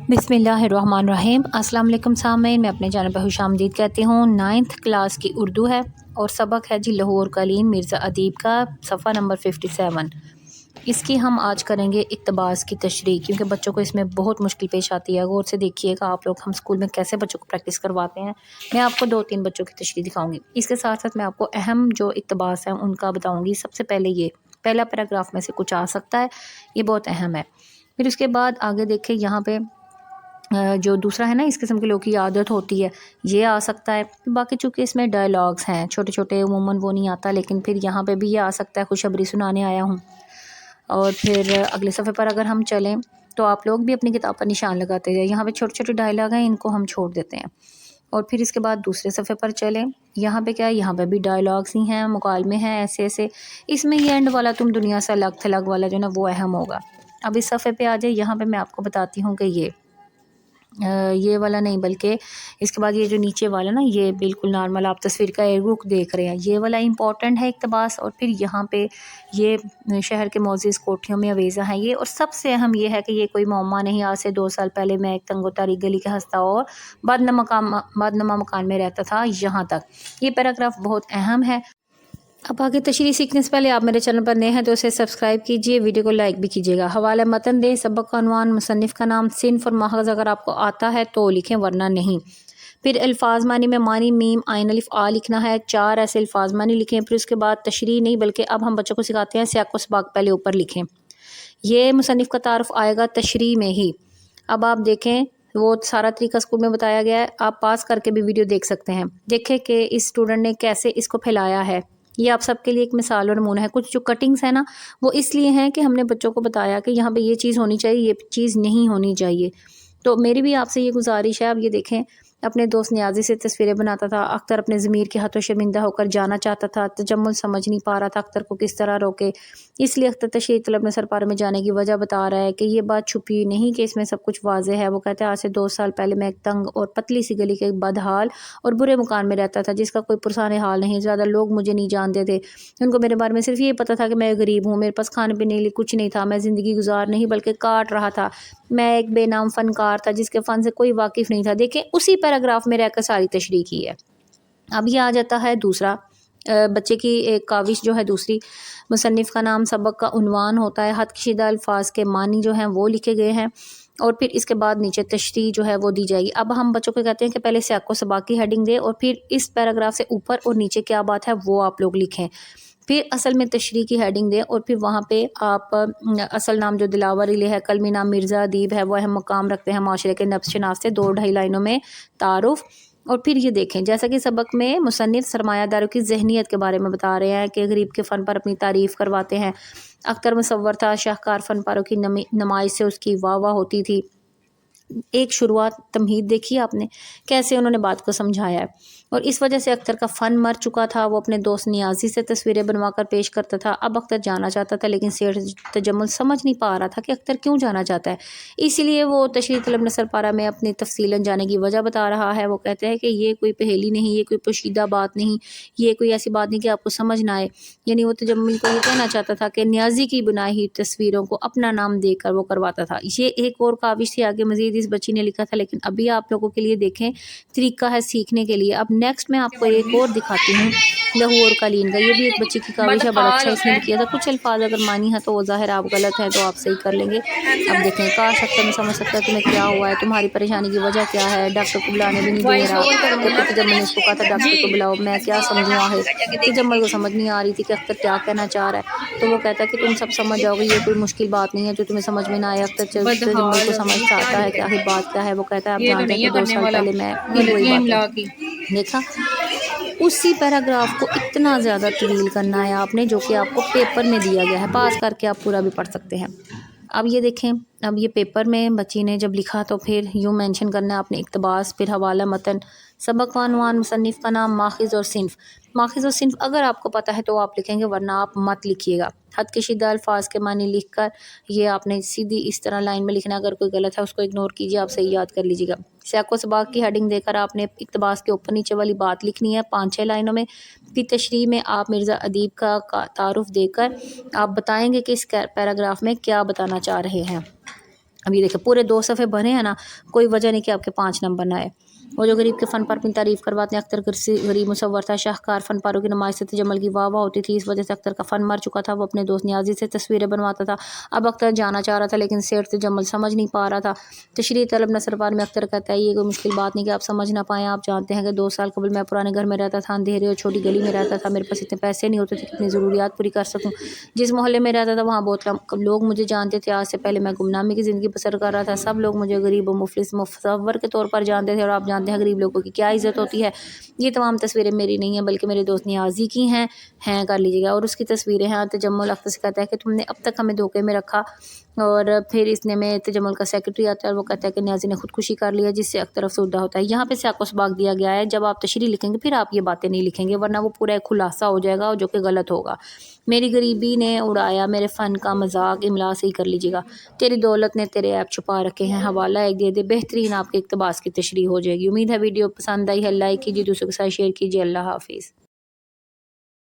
बिस्मिल्लाहिर्रहमानिर्रहीम। अस्सलाम वालेकुम सामीन, मैं अपने चैनल पर खुशामदीद कहती हूँ। 9th क्लास की उर्दू है और सबक है जी लाहौर कालीन मिर्ज़ा अदीब का, सफ़ा नंबर 57। इसकी हम आज करेंगे इक़्तिबास की तशरीह, क्योंकि बच्चों को इसमें बहुत मुश्किल पेश आती है। गौर से देखिएगा आप लोग, हम स्कूल में कैसे बच्चों को प्रैक्टिस करवाते हैं। मैं आपको 2-3 बच्चों की तशरीह दिखाऊंगी। इसके साथ साथ मैं आपको अहम जो इक़्तिबास हैं उनका बताऊँगी। सबसे पहले ये पहला पैराग्राफ में से कुछ आ सकता है, ये बहुत अहम है। फिर उसके बाद आगे देखें, यहाँ पे जो दूसरा है ना, इस किस्म के लोगों की आदत होती है, ये आ सकता है। बाकी चूँकि इसमें डायलॉग्स हैं छोटे छोटे, उमूमन वो नहीं आता, लेकिन फिर यहाँ पे भी ये आ सकता है, खुशखबरी सुनाने आया हूँ। और फिर अगले सफ़े पर अगर हम चलें तो आप लोग भी अपनी किताब पर निशान लगाते जाए। यहाँ पे छोटे छोटे डायलॉग हैं, इनको हम छोड़ देते हैं। और फिर इसके बाद दूसरे सफ़े पर चलें, यहाँ पे क्या है, यहाँ पे भी डायलॉग्स ही हैं, मुकालमे हैं ऐसे ऐसे। इसमें ये एंड वाला तुम दुनिया से अलग थलग वाला जो ना, वो अहम होगा। अब इस सफ़े पे आ जाए, यहाँ पे मैं आपको बताती हूँ कि ये वाला नहीं, बल्कि इसके बाद ये जो नीचे वाला ना, ये बिल्कुल नॉर्मल आप तस्वीर का एक रुख देख रहे हैं, ये वाला इंपॉर्टेंट है इक़्तिबास। और फिर यहाँ पे ये शहर के मोअज़्ज़िज़ कोठियों में अवेज़ा हैं ये। और सबसे अहम ये है कि ये कोई मौमा नहीं। आज से 2 साल पहले मैं एक तंगो तारीक गली के हंसता और बदनमा मकान में रहता था। यहाँ तक ये पैराग्राफ बहुत अहम है। अब आगे तशरीह सीखने से पहले आप मेरे चैनल पर नए हैं तो उसे सब्सक्राइब कीजिए, वीडियो को लाइक भी कीजिएगा। हवाला मतन दे, सबक का उन्वान, मुसन्निफ़ का नाम, सिन्फ़ और माखज़ अगर आपको आता है तो लिखें, वरना नहीं। फिर अल्फाज मानी में मानी मीम आइन अलिफ आ लिखना है, 4 ऐसे अल्फाज मानी लिखें। फिर उसके बाद तशरीह नहीं, बल्कि अब हम बच्चों को सिखाते हैं सियाक़ व सबाक़, पहले ऊपर लिखें। ये मुसन्निफ़ का तारुफ़ आएगा तशरीह में ही। अब आप देखें, वो सारा तरीका स्कूल में बताया गया है, आप पास करके भी वीडियो देख सकते हैं। देखें कि इस स्टूडेंट ने कैसे इसको फैलाया है। ये आप सबके लिए एक मिसाल और नमूना है। कुछ जो कटिंग्स है ना, वो इसलिए हैं कि हमने बच्चों को बताया कि यहाँ पे ये चीज़ होनी चाहिए, ये चीज़ नहीं होनी चाहिए। तो मेरी भी आपसे ये गुजारिश है। अब ये देखें, अपने दोस्त नियाज़ी से तस्वीरें बनाता था अख्तर, अपने ज़मीर के हाथों शर्मिंदा होकर जाना चाहता था। तजम्मुल समझ नहीं पा रहा था अख्तर को किस तरह रोके, इसलिए अख्तर तशरीह तलब ने सरपार में जाने की वजह बता रहा है कि ये बात छुपी नहीं, कि इसमें सब कुछ वाज़ेह है। वो कहता है, आज से 2 साल पहले मैं एक तंग और पतली सी गली के एक बदहाल और बुरे मकान में रहता था, जिसका कोई पुरसाने हाल नहीं। ज़्यादा लोग मुझे नहीं जानते थे, उनको मेरे बारे में सिर्फ ये पता था कि मैं गरीब हूँ, मेरे पास खाने पीने के लिए कुछ नहीं था। मैं ज़िंदगी गुजार नहीं बल्कि काट रहा था। मैं एक बेनाम फ़नकार था जिसके फ़न से कोई वाकिफ़ नहीं था। देखें, उसी पैराग्राफ में रहकर सारी तशरीह की है। अब ये आ जाता है दूसरा, बच्चे की एक काविश जो है दूसरी। मुसन्निफ़ का नाम, सबक का उन्वान होता है, हद कशीदा अल्फाज के मानी जो हैं वो लिखे गए हैं। और फिर इसके बाद नीचे तशरीह जो है वो दी जाएगी। अब हम बच्चों को कहते हैं कि पहले सियाक़ व सबाक़ की हेडिंग दें और फिर इस पैराग्राफ से ऊपर और नीचे क्या बात है वो आप लोग लिखें। फिर असल में तशरीह की हेडिंग दें और फिर वहाँ पे आप असल नाम जो दिलावर इले है, कलमी नाम मिर्ज़ा अदीब है, वो अहम मकाम रखते हैं माशरे के नब्ज़ शनास से, 2-2.5 लाइनों में तारुफ़। और फिर ये देखें, जैसा कि सबक में मुसन्निफ़ सरमायादारों की ज़हनियत के बारे में बता रहे हैं कि गरीब के फ़न पर अपनी तारीफ़ करवाते हैं। अख्तर मुसव्वर था, शाहकार फ़नकारों की नुमाइश से उसकी वाह वाह होती थी। एक शुरुआत तमहीद देखी आपने, कैसे उन्होंने बात को समझाया है। और इस वजह से अख्तर का फ़न मर चुका था। वो अपने दोस्त नियाज़ी से तस्वीरें बनवा कर पेश करता था। अब अख्तर जाना चाहता था, लेकिन सेठ तजम्मुल समझ नहीं पा रहा था कि अख्तर क्यों जाना चाहता है। इसीलिए वो तशरीह तलब नसर पारा में अपनी तफसीलन जाने की वजह बता रहा है। वो कहते हैं कि ये कोई पहेली नहीं, ये कोई पोशीदा बात नहीं, ये कोई ऐसी बात नहीं कि आपको समझ ना आए। यानी वो तजम्मुल को ये कहना चाहता था कि नियाज़ी की बनाई हुई तस्वीरों को अपना नाम देकर वो करवाता था। ये एक और काविश थी, आगे मज़ीद इस बच्ची ने लिखा था, लेकिन अभी आप लोगों के लिए देखें, तरीका है सीखने के लिए। अब नेक्स्ट मैं आपको एक और दिखाती हूँ, लाहौर कालीन का। ये भी एक बच्ची की काविश है, बड़ा अच्छा इसने भी किया था। कुछ अल्फाज अगर मानी है तो वो ज़ाहिर आप गलत हैं, तो आप सही कर लेंगे। अब देखें, काश अख्तर में समझ सकता है तुम्हें क्या हुआ है, तुम्हारी परेशानी की वजह क्या है, डॉक्टर को बुलाने भी नहीं दे रहा। तो फिर तजम्मुल ने उसको कहा था, डॉक्टर को बुलाओ, मैं क्या समझूँ आखिर। तजम्मुल को समझ नहीं आ रही थी कि अख्तर क्या कहना चाह रहा है। तो वो कहता है कि तुम सब समझ जाओगे, ये कोई मुश्किल बात नहीं है जो तुम्हें समझ में ना आए। अख्तर तजम्मुल को समझ चाहता है कि आखिर बात क्या है। वो कहता है, आप जानते हैं कि 2 साल पहले मैं फिर वही बात देखा। उसी पैराग्राफ को इतना ज़्यादा तवील करना है आपने, जो कि आपको पेपर में दिया गया है, पास करके आप पूरा भी पढ़ सकते हैं। अब ये देखें, अब ये पेपर में बच्ची ने जब लिखा तो फिर यूँ मेंशन करना है आपने इक़्तिबास, फिर हवाला मतन, सबक का उन्वान, मुसन्निफ़ का नाम, माखिज़ और सिन्फ़। माखिज़ और सिन्फ़ अगर आपको पता है तो आप लिखेंगे, वरना आप मत लिखिएगा। हद कशीदा अल्फाज के मानी लिख कर ये आपने सीधी इस तरह लाइन में लिखना। अगर कोई गलत है उसको इग्नोर कीजिए, आप सही याद कर लीजिएगा। सियाक़ व सबाक़ की हेडिंग देकर आपने इक़्तिबास के ऊपर नीचे वाली बात लिखनी है 5-6 लाइनों में। फिर तशरीह में आप मिर्ज़ा अदीब का तारुफ़ देकर आप बताएंगे कि इस पैराग्राफ में क्या बताना चाह रहे हैं। अब ये देखिए पूरे 2 सफ़े भरे हैं ना, कोई वजह नहीं कि आपके 5 नंबर ना आए। वो जो गरीब के फ़न पर अपनी तारीफ़ करवाते हैं, अख्तर गरीब मुसव्वर था, शाहकार फ़नपारों की नुमाइश से जमल की वाह वाह होती थी। इस वजह से अख्तर का फ़न मर चुका था। वो अपने दोस्त नियाज़ी से तस्वीरें बनवाता था। अब अख्तर जाना चाह रहा था, लेकिन सेठ से जमल समझ नहीं पा रहा था। तशरीह तलब नसरपार में अख्तर कहता है, ये कोई मुश्किल बात नहीं कि आप समझ ना पाएँ। आप जानते हैं कि 2 साल कबल मैं पुराने घर में रहता था, अंधेरे और छोटी गली में रहता था। मेरे पास इतने पैसे नहीं होते थे कि अपनी ज़रूरियात पूरी कर सकूँ। जिस मोहल्ले में रहता था वहाँ बहुत कम लोग मुझे जानते थे। आज से पहले मैं गुमनामी की ज़िंदगी बसर कर रहा था। सब लोग मुझे गरीब और मुफलिस मुसव्वर के तौर पर जानते थे, और आप जानते हैं गरीब लोगों की क्या इज़्ज़त होती है। ये तमाम तस्वीरें मेरी नहीं हैं, बल्कि मेरे दोस्त नियाज़ी की हैं कर लीजिएगा। और उसकी तस्वीरें हैं। तजम्मुल अख्तर से कहता है कि तुमने अब तक हमें धोखे में रखा। और फिर इसने में तजम्मुल का सेक्रेटरी आता है और वो कहता है कि नियाज़ी ने खुदकुशी कर लिया, जिससे अख्तर अफसरदा होता है। यहाँ पे साको सबाक दिया गया है, जब आप तशरीह लिखेंगे फिर आप ये बातें नहीं लिखेंगे, वरना वो पूरा एक खुलासा हो जाएगा जो कि गलत होगा। मेरी गरीबी ने उड़ाया मेरे फ़न का मजाक, इमला से ही कर लीजिएगा। तेरी दौलत ने तेरे ऐप छुपा रखे हैं, हवाला एक दे दे, बेहतरीन आपके इक़्तिबास की तशरीह हो जाएगी। उम्मीद है वीडियो पसंद आई है, लाइक कीजिए, दूसरों के साथ शेयर कीजिए। अल्लाह हाफिज़।